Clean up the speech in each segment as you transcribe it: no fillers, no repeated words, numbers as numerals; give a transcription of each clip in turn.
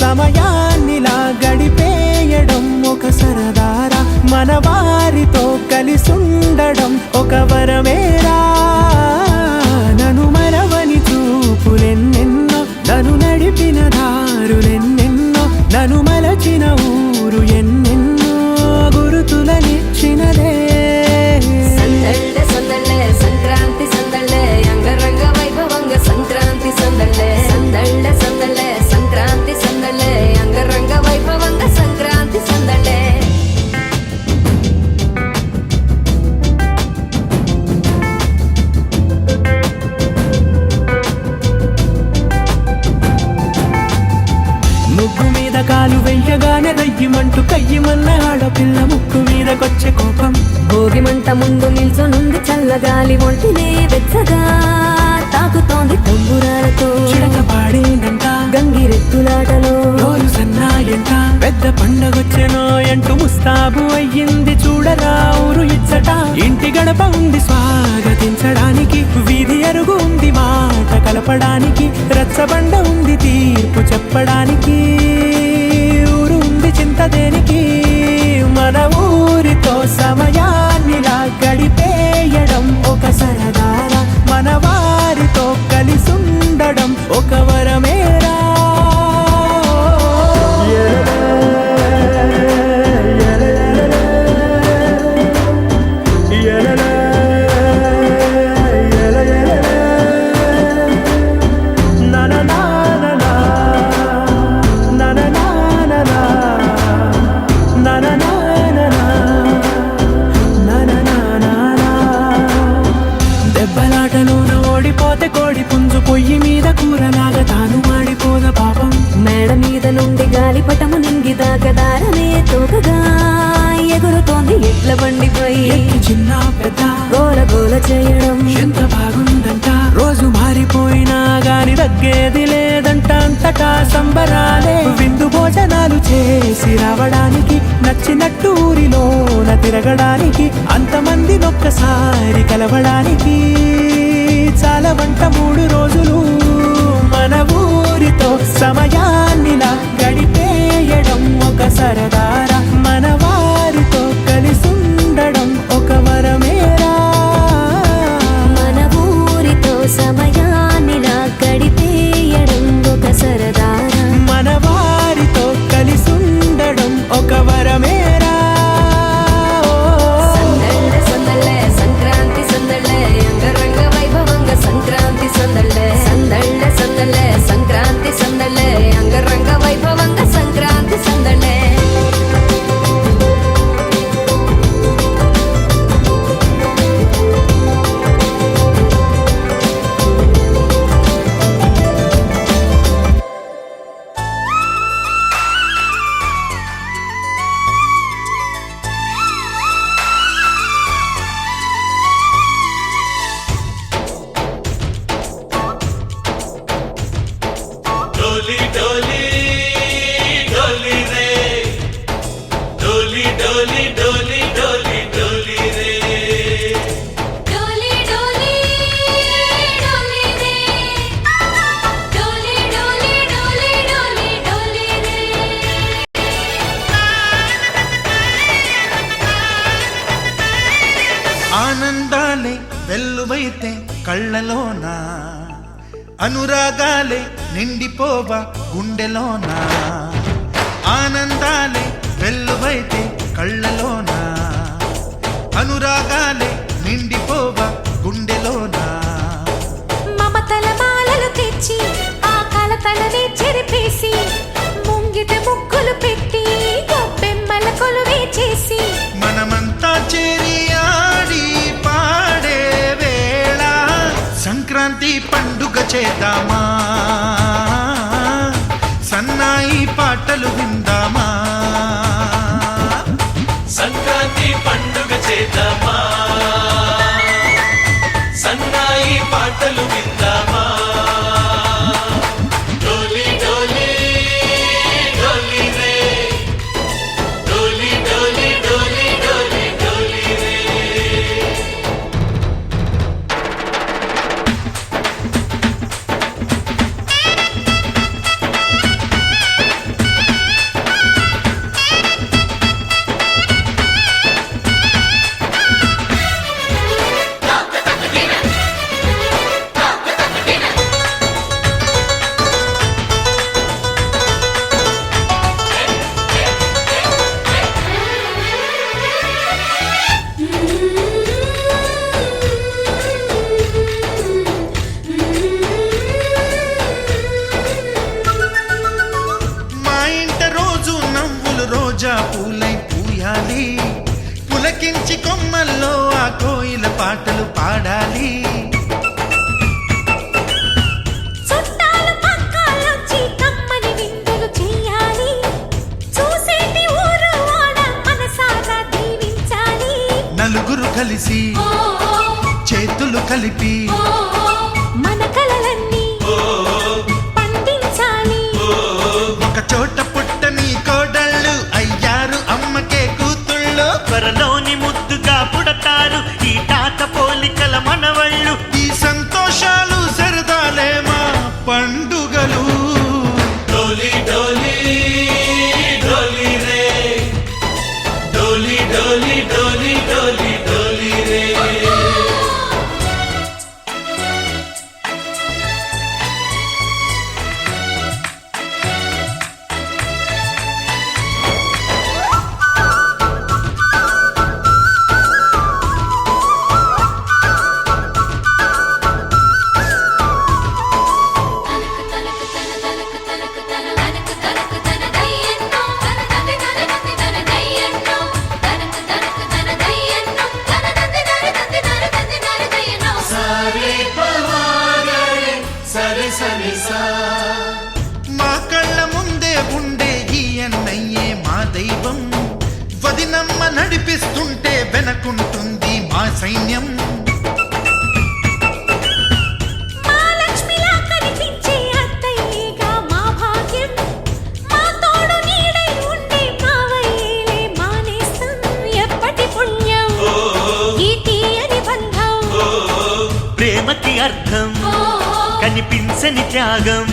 సమయాన్నిలా గడిపేయడం ఒక సరదారా, మన వారితో కలిసుండడం ఒక వరమేరా. నన్ను మరవని చూపులెన్నెన్నో, నన్ను నడిపిన దారులెన్నెన్నో, నన్ను మలచిన ఊరు ఎన్నెన్నో గురుతులనిచ్చినదే. సందళ్ళే సందళ్ళే సంక్రాంతి సందళ్ళే అంగరంగ వైభవంగ సంక్రాంతి సందళ్ళే. సందళ్ళే సందళ్ళే సంక్రాంతి సందళ్ళే అంగరంగ వైభవంగ సంక్రాంతి సందళ్ళే. ముగ్గు మీద కాలు వెయ్యగానే రయ్యమంటూ కయ్యమన్న ఆడపిల్ల ముక్కు మీదకొచ్చే కోపం. భోగిమంట ముందు నిల్చొనుంది చల్లగాలి, ఒంటినే వెచ్చగా తాకుతోంది తంబురాలతో. చిడక పాడేందంట గంగిరెద్దులాటలో రోజు సన్నాయంట, పెద్ద పండగొచ్చెనో అంటూ ముస్తాబు అయ్యింది చూడరా ఊరు ఇచ్చట. ఇంటి గడప ఉంది స్వాగతించడానికి, వీధి అరుగు ఉంది మాట కలపడానికి, రచ్చబండ ఉంది తీర్పు చెప్పడానికి, ఊరు ఉంది చింత దేనికి. మన ఊరితో సమయాన్నిలా గడిపేయడం ఒక సరదారా, మన వారితో కలిసుండడం ఒక వరమేరా. దెబ్బలాటలోన ఓడిపోతే కోడి పుంజు, పొయ్యి మీద కూరలాగా తాను మాడిపోద పాపం. మేడ మీద నుండి గాలిపటము నింగి దాకదారమే తోకగా ఎగురుతోంది ఎడ్ల బండిపై. ఎక్కి చిన్న పెద్ద గోల గోల చేయడం ఎంత బాగుందంట, రోజు మారిపోయినా గాని తగ్గేది లేదంట. అంతటా సంబరాలే, విందు భోజనాలు చేసి రావడానికి, నచ్చినట్టు ఊరిలోన తిరగడానికి, అంతమంది ఒక్కసారి కలవడానికి చాలా వంట 3 రోజులు. మన ఊరితో సమయాన్నిలా గడిపేయడం ఒక సరదారా, మన వారితో కలిసుండడం ఒక వరమేరా. మన ఊరితో సమయాన్నిలా గడిపేయడం ఒక సరదారా, మన వారితో కలిసుండడం ఒక వరమేరా. సందళ్ళే సందళ్ళే సంక్రాంతి సందళ్ళే అంగరంగ వైభవంగ సంక్రాంతి సందళ్ళే. సందళ్ళే సందళ్ళే సంక్రాంతి సందళ్ళే అంగరంగ వైభవంగ సంక్రాంతి సందళ్ళే. डोली डोली डोली रे, डोली डोली डोली डोली डोली रे, डोली डोली डोली रे, डोली डोली डोली डोली डोली रे. ఆనందాలే వెల్లువైతే కళ్ళలోన, అనురాగాలే నిండిపోవా గుండెలోన. ఆనందాలే వెల్లువైతే కళ్ళలోన, అనురాగాలే నిండిపోవా గుండెలోన. మమతల మాలలు తెచ్చి ఆ కలతలనే చెరిపేసి, ముంగిట ముగ్గులు పెట్టి గొప్పెమ్మల కొలువే చేసి, మనమంతా చేరి ఆడి పాడే వేళ సంక్రాంతి పండుగ చేద్దామా, సన్నాయి పాటలు విందామా. संक्रांति पंडुग चेत చేద్దామా సన్నాయి పాటలు విందామా డోలి డోలి డోలి రే డోలి డోలి డోలి డోలి డోలి రే మా ఇంట రోజు నవ్వులు రోజా పూలై పూయాలి పులకించి కొమ్మల్లో ఆ కోయిల పాటలు పాడాలి చుట్టాలు పక్కాలొచ్చి కమ్మని విందులు చెయ్యాలి చూసేటి ఊరు వాడ మనసారా దీవించాలి నలుగురు కలిసి చేతులు కలిపి మన కలలన్నీ పండించాలి ఒక చోట పుట్టని కోడళ్ళు అయ్యారు అమ్మకే కూతుళ్ళు త్వరలోని ముద్దుగా పుడతారు ఈ తాత పోలికల మనవళ్ళు ఈ సంతోషాలు సరదాలే మా పండుగలు డోలి డోలి డోలి రే డోలి డోలి డోలి డోలి డోలి రే సరి సరి సా మా కళ్ళ ముందే ఉండే ఈ అన్నయ్యే మా దైవం వదినమ్మ నడిపిస్తుంటే వెనకుంటుంది మా సైన్యం మా లక్ష్మిలా కనిపించే అత్తయ్యేగా మా భాగ్యం మా తోడు నీడై ఉండే మావయ్యేలే మానేస్తం ఎప్పటి పుణ్యం ఈ తీయని బంధం ప్రేమకి అర్థం కనిపించని త్యాగం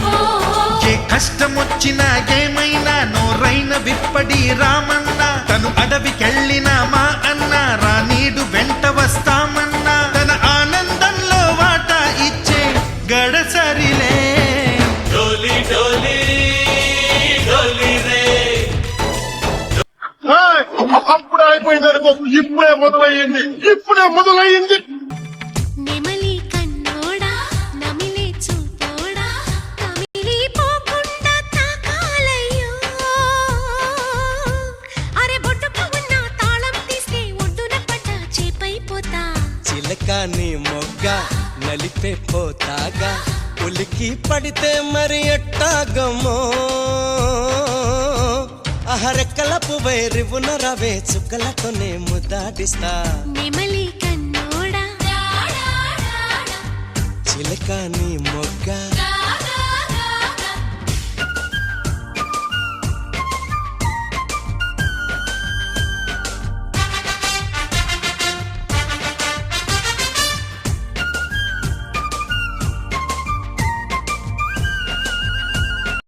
ఏ కష్టమొచ్చినా ఏమైనా నోరైన విప్పడి రామన్న తను అడవికెళ్ళిన మా అన్న రానీడు వెంట వస్తామన్నా తన ఆనందంలో వాటా ఇచ్చే గడసరిలే డోలి డోలి డోలి రే అప్పుడు అయిపోయింది అనుకో ఇప్పుడే మొదలయ్యింది నెమలి కన్నోడా నమిలే చూపోడా నమిలి పోకుండా తాకాలయ్యో అరే బొట్టుకు ఉన్న తాళం తీస్తే ఒడ్డున పడ్డ చేపైపోతా చిలక నీ మొగ్గ నలిపే పోతాగా ఉలికి పడితే మరి ఎట్టాగమో అహరెక్కల పువ్వై రివున రవే చుక్కలతోనే ముద్దాడిస్తా నెమలి కన్నోడా చిలక నీ మొగ్గ